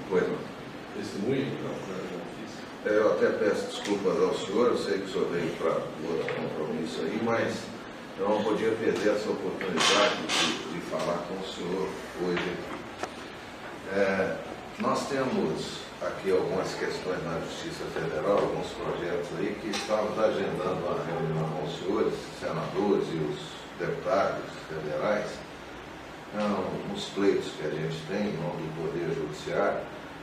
Pois não. Testemunho? Não. Eu até peço desculpas ao senhor, eu sei que o senhor veio para outro compromisso aí, mas eu não podia perder essa oportunidade de falar com o senhor hoje aqui. Nós temos aqui algumas questões na Justiça Federal, alguns projetos aí que estamos agendando uma reunião com os senhores, senadores e os deputados federais, nos pleitos que a gente tem em nome do Poder Judiciário,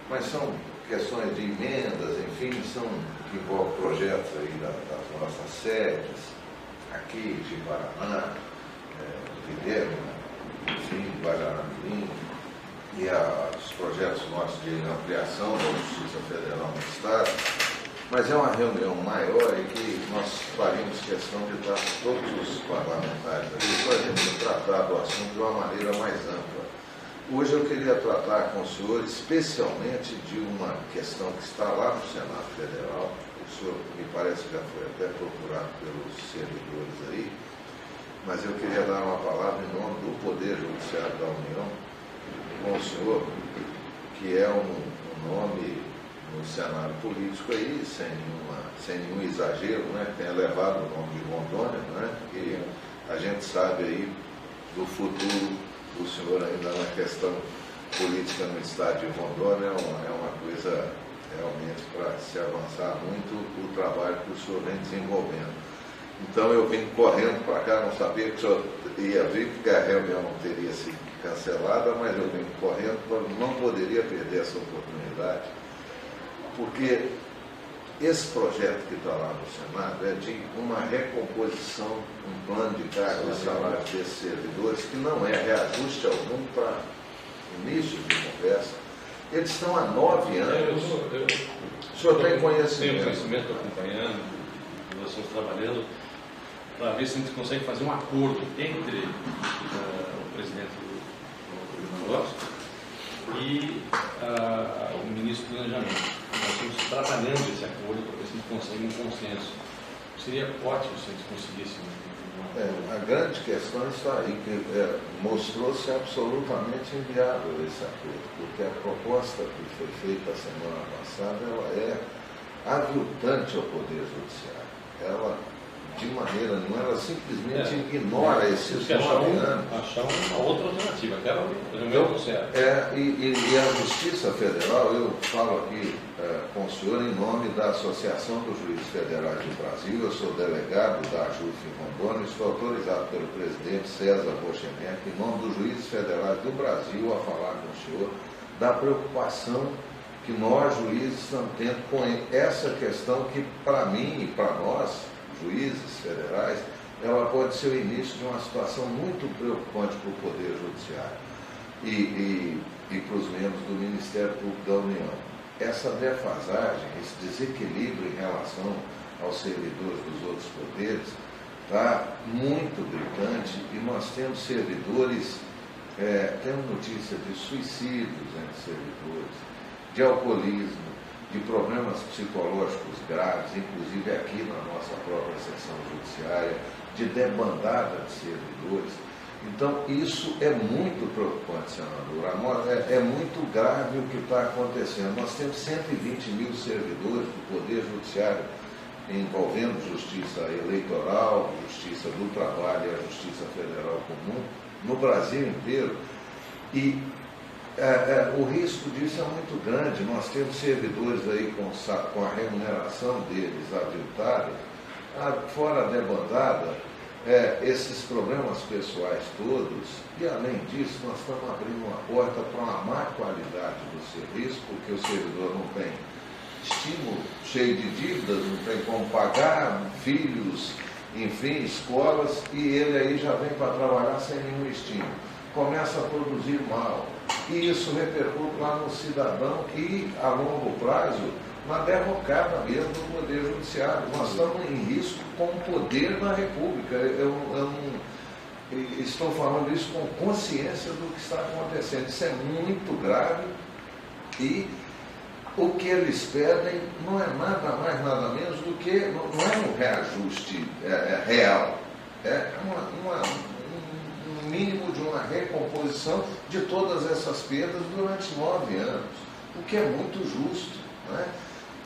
mas são questões de emendas, enfim, que envolvem projetos aí das nossas sedes, aqui de Paraná, Videma, enfim, Guajaramirim, e os projetos nossos de ampliação da Justiça Federal no Estado, mas é uma reunião maior em que nós faríamos questão de estar todos os parlamentares aqui para a gente tratar do assunto de uma maneira mais ampla. Hoje eu queria tratar com o senhor especialmente de uma questão que está lá no Senado Federal. O senhor me parece que já foi até procurado pelos servidores aí, mas eu queria dar uma palavra em nome do Poder Judiciário da União com o senhor, que é um nome no cenário político aí, sem nenhum exagero, né? Tem elevado o nome de Rondônia, né? E a gente sabe aí do futuro do senhor ainda na questão política no estado de Rondônia, é uma coisa realmente para se avançar muito o trabalho que o senhor vem desenvolvendo. Então eu vim correndo para cá, não sabia que o senhor ia vir, porque a reunião não teria sido cancelada, mas eu vim correndo, não poderia perder essa oportunidade, porque esse projeto que está lá no Senado é de uma recomposição, um plano de cargos e salários desses servidores, que não é reajuste algum para início de conversa. Eles estão há 9 anos. O senhor tem conhecimento? Tenho conhecimento, estou acompanhando, nós estamos trabalhando para ver se a gente consegue fazer um acordo entre o presidente do Tribunal e o ministro do Planejamento. Nós estamos trabalhando esse acordo para ver se a gente consegue um consenso. Seria ótimo se a gente conseguisse a grande questão está aí, que mostrou-se absolutamente inviável esse acordo, porque a proposta que foi feita a semana passada, ela é aviltante ao Poder Judiciário. Ela, de maneira nenhuma, ela simplesmente ignora esses 9 anos. Achar uma outra alternativa, que era o meu certo. E a Justiça Federal, eu falo aqui com o senhor em nome da Associação dos Juízes Federais do Brasil, eu sou delegado da AJUF em Rondônia, estou autorizado pelo presidente César Rocheneck, em nome dos Juízes Federais do Brasil, a falar com o senhor da preocupação que nós, juízes, estamos tendo com essa questão que, para mim e para nós, juízes federais, ela pode ser o início de uma situação muito preocupante para o Poder Judiciário e para os membros do Ministério Público da União. Essa defasagem, esse desequilíbrio em relação aos servidores dos outros poderes está muito gritante e nós temos servidores, temos notícia de suicídios entre servidores, de alcoolismo, de problemas psicológicos graves, inclusive aqui na nossa própria seção judiciária, de debandada de servidores. Então, isso é muito preocupante, senador. É muito grave o que está acontecendo. Nós temos 120 mil servidores do Poder Judiciário, envolvendo justiça eleitoral, justiça do trabalho e a justiça federal comum, no Brasil inteiro. E o risco disso é muito grande. Nós temos servidores aí com a remuneração deles aviltada, fora a debandada, esses problemas pessoais todos, e além disso nós estamos abrindo uma porta para uma má qualidade do serviço, porque o servidor não tem estímulo, cheio de dívidas, não tem como pagar, filhos, enfim, escolas, e ele aí já vem para trabalhar sem nenhum estímulo. Começa a produzir mal. E isso repercute lá no cidadão e, a longo prazo, uma derrocada mesmo do Poder Judiciário. Nós estamos em risco com o poder na República. Eu estou falando isso com consciência do que está acontecendo. Isso é muito grave e o que eles pedem não é nada mais, nada menos do que, não é um reajuste real, é um mínimo de uma recomposição de todas essas perdas durante 9 anos. o que é muito justo, né?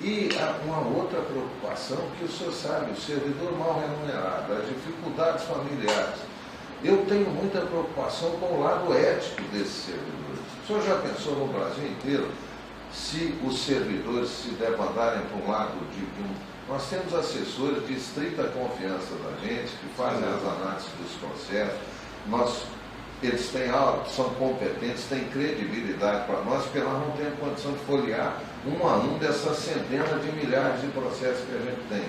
E uma outra preocupação que o senhor sabe, o servidor mal remunerado, as dificuldades familiares. Eu tenho muita preocupação com o lado ético desses servidores. O senhor já pensou no Brasil inteiro se os servidores se demandarem para um lado de nós temos assessores de estrita confiança da gente, que fazem as análises dos processos, eles têm aula, são competentes, têm credibilidade para nós, porque nós não temos condição de folhear um a um dessas centenas de milhares de processos que a gente tem.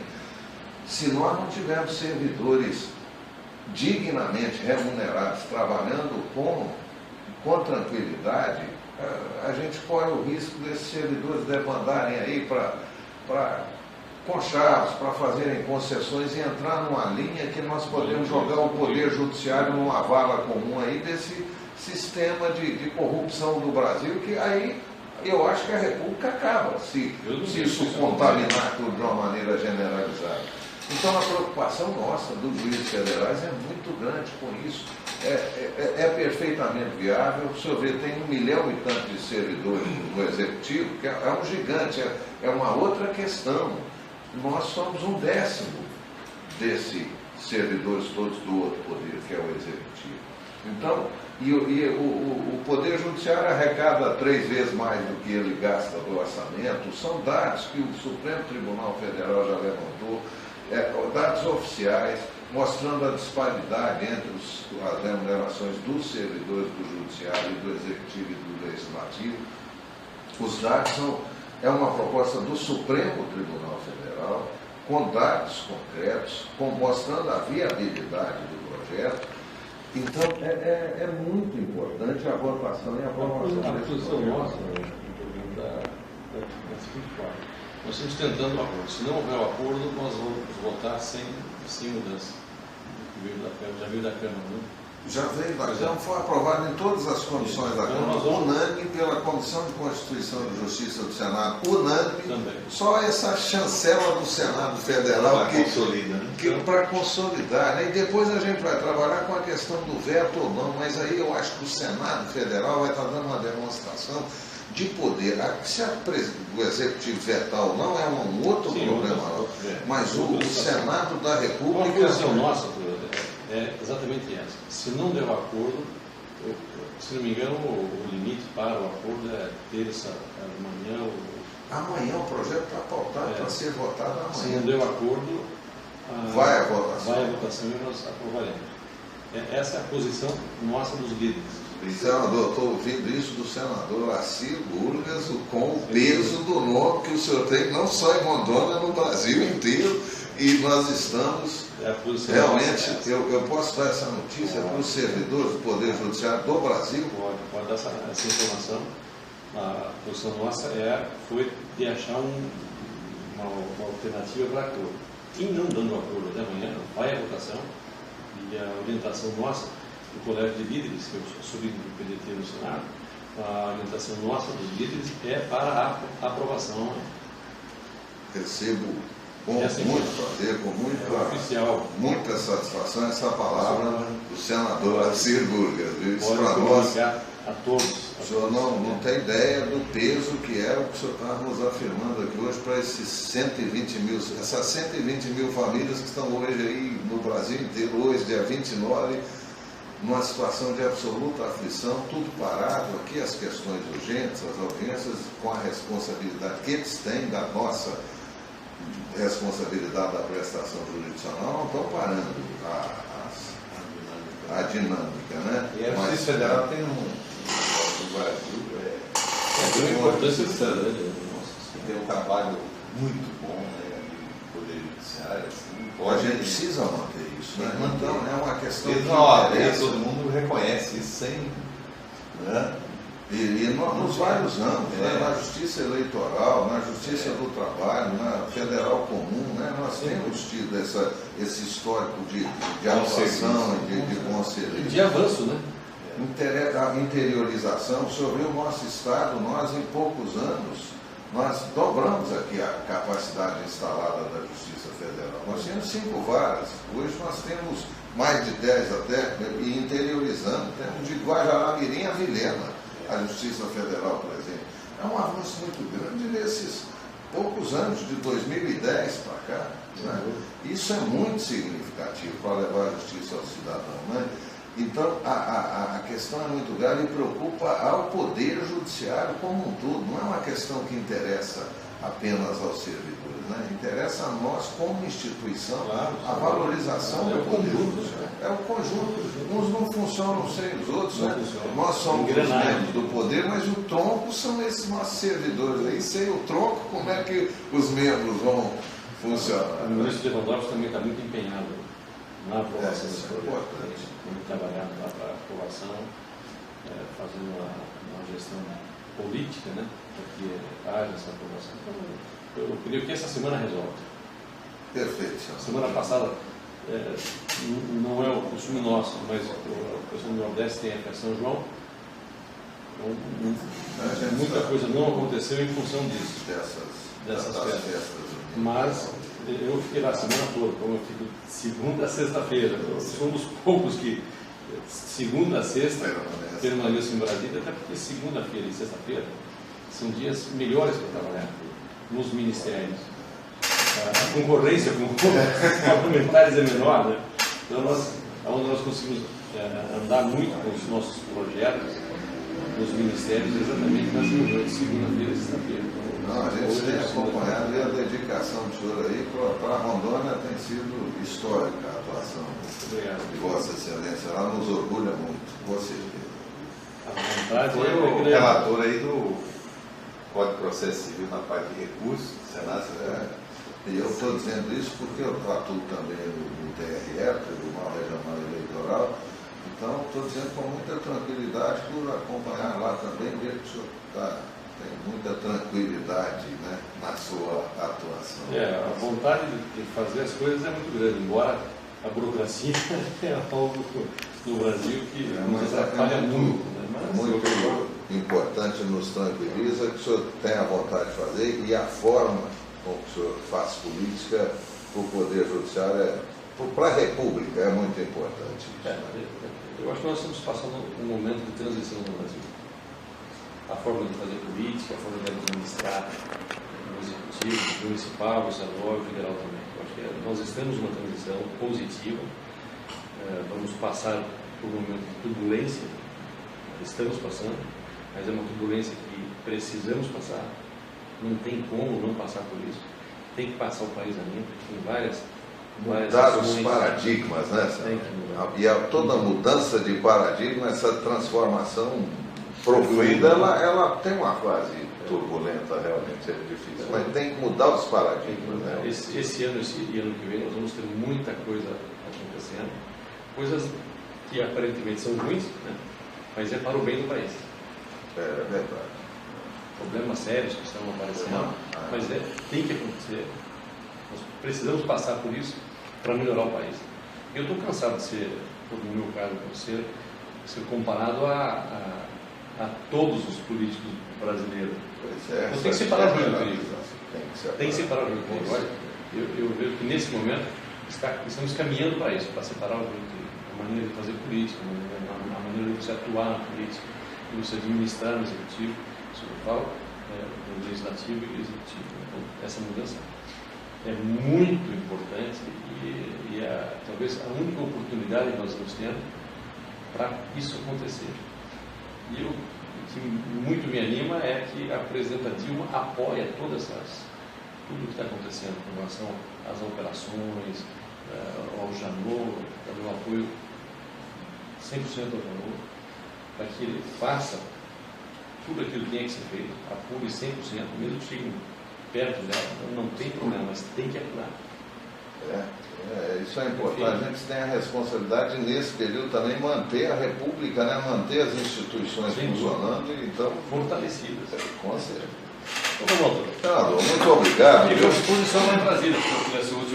Se nós não tivermos servidores dignamente remunerados, trabalhando com tranquilidade, a gente corre o risco desses servidores demandarem aí conchavos, para fazerem concessões e entrar numa linha que nós podemos jogar o Poder Judiciário numa vala comum aí desse sistema de corrupção do Brasil, que aí eu acho que a República acaba, se isso contaminar tudo de uma maneira generalizada. Então a preocupação nossa dos juízes federais é muito grande com isso. É perfeitamente viável. O senhor vê, tem 1 milhão e tanto de servidores no Executivo, que é um gigante, é uma outra questão. Nós somos 1/10 desses servidores todos do outro poder, que é o Executivo. Então, o Poder Judiciário arrecada 3 vezes mais do que ele gasta do orçamento. São dados que o Supremo Tribunal Federal já levantou, dados oficiais, mostrando a disparidade entre as remunerações dos servidores do Judiciário, do Executivo e do Legislativo. Os dados é uma proposta do Supremo Tribunal Federal, com dados concretos, mostrando a viabilidade do projeto. Então, é muito importante a votação e a aprovação desse posição nossa, nós estamos tentando o acordo. Se não houver o acordo, nós vamos votar sem mudança. Já veio da Câmara, não? Já veio da Câmara, foi aprovado em todas as comissões da Câmara, unânime pela Comissão de Constituição e Justiça do Senado, unânime. Também. Só essa chancela do Senado Federal que para consolidar, né? E depois a gente vai trabalhar com a questão do veto ou não, mas aí eu acho que o Senado Federal vai estar dando uma demonstração de poder. Se o Executivo vetar ou não é um outro problema, mas o Senado da República... A posição nossa é exatamente essa. Se não der o acordo, se não me engano, o limite para o acordo é terça, amanhã. Amanhã o projeto está pautado para ser votado amanhã. Se não der o acordo, vai a votação. Vai a votação e nós aprovaremos. Essa é a posição nossa dos líderes. Senador, estou ouvindo isso do senador Assir Burgas, com o peso do nome que o senhor tem, não só em Rondônia, no Brasil inteiro, e nós estamos realmente, eu posso dar essa notícia para os servidores do Poder Judiciário do Brasil? Pode dar essa informação. A posição nossa foi de achar uma alternativa para acordo. E não dando acordo até amanhã, vai a votação, e a orientação nossa do Colégio de Líderes, que eu sou líder do PDT no Senado, a orientação nossa dos líderes é para a aprovação. Recebo com muito prazer, com muita satisfação essa palavra do senador Assir Burgas. Isso para nós, a todos. O senhor não tem ideia do peso que é o que o senhor está nos afirmando aqui hoje para esses 120 mil, essas 120 mil famílias que estão hoje aí no Brasil inteiro, hoje, dia 29, numa situação de absoluta aflição, tudo parado aqui, as questões urgentes, as audiências, com a responsabilidade que eles têm da nossa responsabilidade da prestação jurisdicional, não estão parando a dinâmica, né? E a Justiça Federal tem no Brasil uma importância tem um trabalho muito bom, né, de Poder Judiciário, assim, a gente precisa manter isso, né? Então é uma questão de interesse, todo mundo reconhece isso sem, né? E nos vários ramos, né? Na justiça eleitoral, na justiça do trabalho, na federal comum, né? Nós temos tido esse histórico de atuação, de conselho. De avanço, né? A interiorização. O senhor viu o nosso Estado, nós em poucos anos, nós dobramos aqui a capacidade instalada da Justiça Federal. Nós tínhamos 5 varas, hoje nós temos mais de 10 até, e interiorizando, temos de Guajará-Mirim a Vilhena, a Justiça Federal, por exemplo. é um avanço muito grande nesses poucos anos, de 2010 para cá. Né? Isso é muito significativo para levar a justiça ao cidadão. Né? Então, a questão é muito grave e preocupa ao Poder Judiciário como um todo. Não é uma questão que interessa apenas aos servidores, né? Interessa a nós como instituição, claro, a valorização do Poder Judiciário. É o conjunto. Uns não funcionam sem os outros, né? Nós somos os membros do Poder, mas o tronco são esses nossos servidores aí. Sem o tronco, como é que os membros vão funcionar? O ministro Lewandowski também está muito empenhado na aprovação desse projeto. Muito trabalhado lá para a aprovação, fazendo uma gestão política, né, para que haja essa aprovação. Então, eu creio que essa semana resolve. Perfeito. Semana passada, não é o costume nosso, mas o pessoal do Nordeste tem a festa São João. Muita coisa não aconteceu em função disso, dessas festas. Mas eu fiquei lá a semana toda, como eu fico segunda a sexta-feira. Somos poucos que segunda a sexta permaneço em Brasília, até porque segunda-feira e sexta-feira são dias melhores para trabalhar nos ministérios. A concorrência com os parlamentares é menor, né? Então, onde nós conseguimos andar muito com os nossos projetos nos ministérios, exatamente nas reuniões de segunda-feira e sexta-feira. Não, a gente tem acompanhado e a dedicação do senhor aí para a Rondônia tem sido histórica a atuação de Vossa Excelência. Ela nos orgulha muito, com certeza. Foi o relator aí do Código de Processo Civil na parte de recursos, Senado. E eu estou dizendo isso porque eu atuo também no TRE, Tribunal Regional Eleitoral. Então, estou dizendo com muita tranquilidade por acompanhar lá também, ver que o senhor tem muita tranquilidade, né, na sua atuação. A vontade de fazer as coisas é muito grande, embora a burocracia é algo no Brasil que nos atrapalha muito. Né? Mas muito importante, nos tranquiliza que o senhor tem a vontade de fazer e a forma como o senhor faz política para o Poder Judiciário, para a República, é muito importante. Eu acho que nós estamos passando um momento de transição no Brasil. A forma de fazer política, a forma de administrar o executivo, municipal, o estadual e o federal também. Eu acho que nós estamos numa transição positiva, vamos passar por um momento de turbulência, estamos passando, mas é uma turbulência que precisamos passar, não tem como não passar por isso, tem que passar o país a limpo, tem várias mudar os paradigmas, né? E toda mudança de paradigma, essa transformação profunda, ela tem uma fase turbulenta, realmente é difícil, mas tem que mudar os paradigmas. Né? Esse ano e ano que vem nós vamos ter muita coisa acontecendo, coisas que aparentemente são ruins, né? Mas é para o bem do país. É verdade. Problemas sérios que estão aparecendo, mas tem que acontecer. Nós precisamos passar por isso para melhorar o país. Eu estou cansado de ser, no meu caso, ser comparado a todos os políticos brasileiros. Então, tem que separar o joio do trigo. Tem que separar o joio do trigo. Eu vejo que nesse momento estamos caminhando para isso, para separar o joio do trigo. A maneira de fazer política, a maneira de você atuar na política, de você administrar no executivo, no legislativo e executivo. Então, essa mudança é muito importante e talvez a única oportunidade que nós estamos tendo para isso acontecer. E o que muito me anima é que a presidenta Dilma apoia tudo que está acontecendo com relação às operações, ao Janot, dando um apoio 100% ao Janot, para que ele faça tudo aquilo que tem que ser feito, apure 100%, mesmo que chegue perto dela, não tem problema, mas tem que apurar. Isso é importante. A gente tem a responsabilidade nesse período também manter a República, né? Manter as instituições funcionando e então fortalecidas. Com certeza. Então, muito obrigado. Fica à disposição lá em Brasília, se eu tivesse